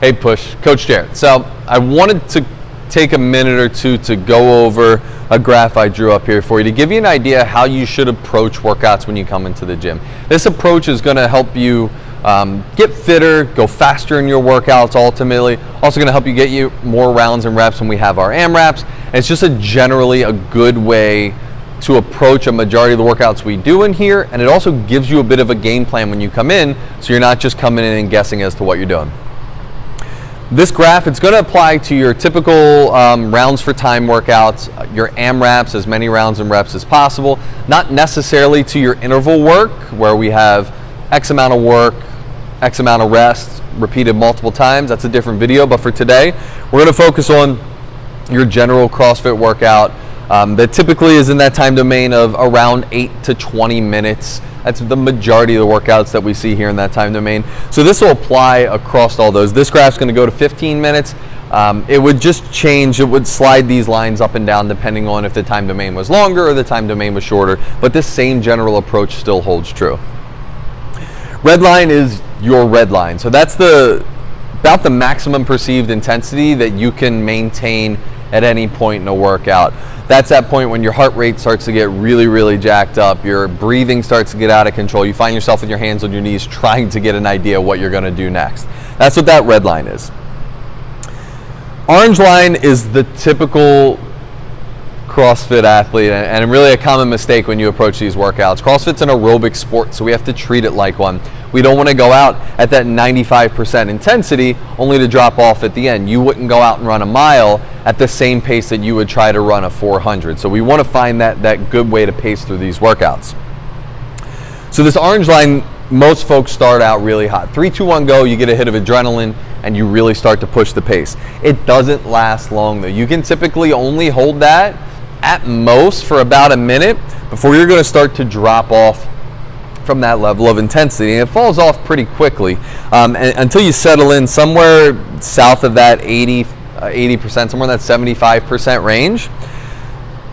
Hey Push, Coach Jared. So I wanted to take a minute or two to go over a graph I drew up here for you to give you an idea how you should approach workouts when you come into the gym. This approach is going to help you get fitter, go faster in your workouts ultimately. Also going to help you get you more rounds and reps when we have our AMRAPs. And it's just generally a good way to approach a majority of the workouts we do in here, and it also gives you a bit of a game plan when you come in, so you're not just coming in and guessing as to what you're doing. This graph, it's going to apply to your typical rounds for time workouts, your AMRAPs, as many rounds and reps as possible, not necessarily to your interval work, where we have X amount of work, X amount of rest, repeated multiple times. That's a different video, but for today, we're going to focus on your general CrossFit workout that typically is in that time domain of around 8 to 20 minutes. That's the majority of the workouts that we see here in that time domain. So this will apply across all those. This graph's going to go to 15 minutes. It would just change, it would slide these lines up and down depending on if the time domain was longer or the time domain was shorter, but this same general approach still holds true. Red line is your red line. So that's about the maximum perceived intensity that you can maintain at any point in a workout. That's that point when your heart rate starts to get really, really jacked up. Your breathing starts to get out of control. You find yourself with your hands on your knees trying to get an idea of what you're going to do next. That's what that red line is. Orange line is the typical CrossFit athlete, and really a common mistake when you approach these workouts. CrossFit's an aerobic sport, so we have to treat it like one. We don't want to go out at that 95% intensity only to drop off at the end. You wouldn't go out and run a mile at the same pace that you would try to run a 400. So we want to find that good way to pace through these workouts. So this orange line, most folks start out really hot. 3, 2, 1, go, you get a hit of adrenaline and you really start to push the pace. It doesn't last long though. You can typically only hold that at most for about a minute before you're going to start to drop off from that level of intensity, and it falls off pretty quickly until you settle in somewhere south of that 80%, somewhere in that 75% range.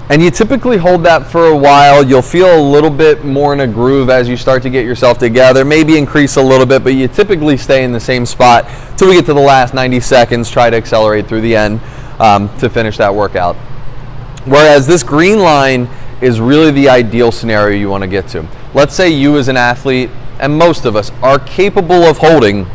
And you typically hold that for a while. You'll feel a little bit more in a groove as you start to get yourself together, maybe increase a little bit, but you typically stay in the same spot till we get to the last 90 seconds, try to accelerate through the end to finish that workout. Whereas this green line is really the ideal scenario you want to get to. Let's say you as an athlete, and most of us, are capable of holding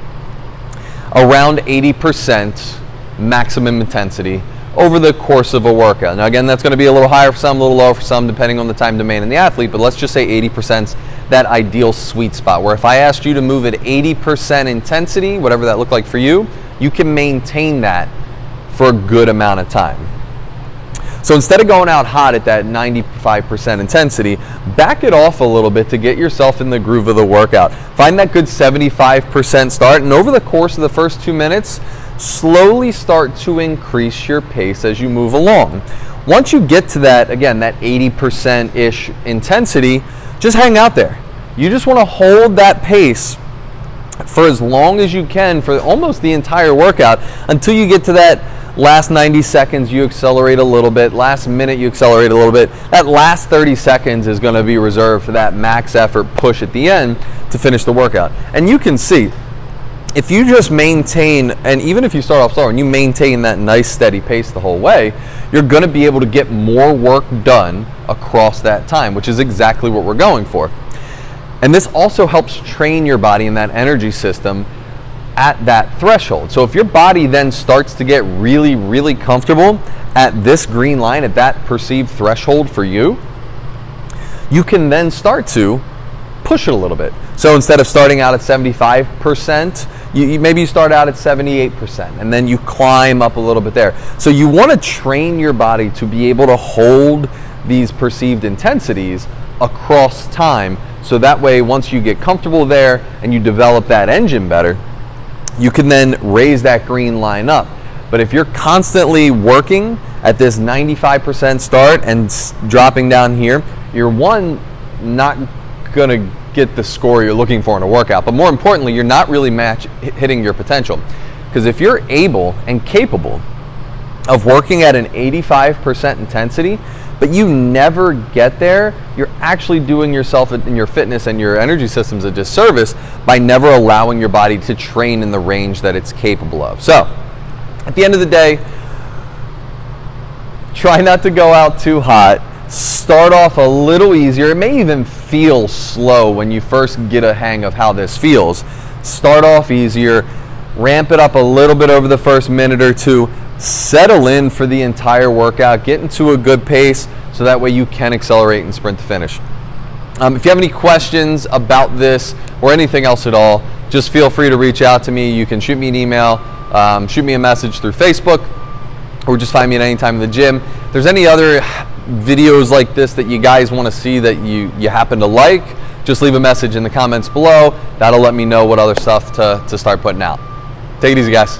around 80% maximum intensity over the course of a workout. Now again, that's going to be a little higher for some, a little lower for some, depending on the time domain and the athlete, but let's just say 80%'s that ideal sweet spot, where if I asked you to move at 80% intensity, whatever that looked like for you, you can maintain that for a good amount of time. So instead of going out hot at that 95% intensity, back it off a little bit to get yourself in the groove of the workout. Find that good 75% start, and over the course of the first 2 minutes, slowly start to increase your pace as you move along. Once you get to that, again, that 80%-ish intensity, just hang out there. You just want to hold that pace for as long as you can for almost the entire workout until you get to that last 90 seconds, you accelerate a little bit. Last minute, you accelerate a little bit. That last 30 seconds is going to be reserved for that max effort push at the end to finish the workout. And you can see, if you just maintain, and even if you start off slower and you maintain that nice steady pace the whole way, you're going to be able to get more work done across that time, which is exactly what we're going for. And this also helps train your body in that energy system at that threshold. So if your body then starts to get really, really comfortable at this green line, at that perceived threshold for you, you can then start to push it a little bit. So instead of starting out at 75%, maybe you start out at 78%, and then you climb up a little bit there. So you want to train your body to be able to hold these perceived intensities across time, so that way once you get comfortable there and you develop that engine better, you can then raise that green line up. But if you're constantly working at this 95% start and dropping down here, you're not going to get the score you're looking for in a workout. But more importantly, you're not really hitting your potential. Because if you're able and capable of working at an 85% intensity, but you never get there, you're actually doing yourself and your fitness and your energy systems a disservice by never allowing your body to train in the range that it's capable of. So, at the end of the day, try not to go out too hot. Start off a little easier. It may even feel slow when you first get a hang of how this feels. Start off easier, ramp it up a little bit over the first minute or two, settle in for the entire workout, get into a good pace so that way you can accelerate and sprint to finish. If you have any questions about this or anything else at all, just feel free to reach out to me. You can shoot me an email, shoot me a message through Facebook, or just find me at any time in the gym. If there's any other videos like this that you guys want to see that you happen to like, just leave a message in the comments below. That'll let me know what other stuff to start putting out. Take it easy, guys.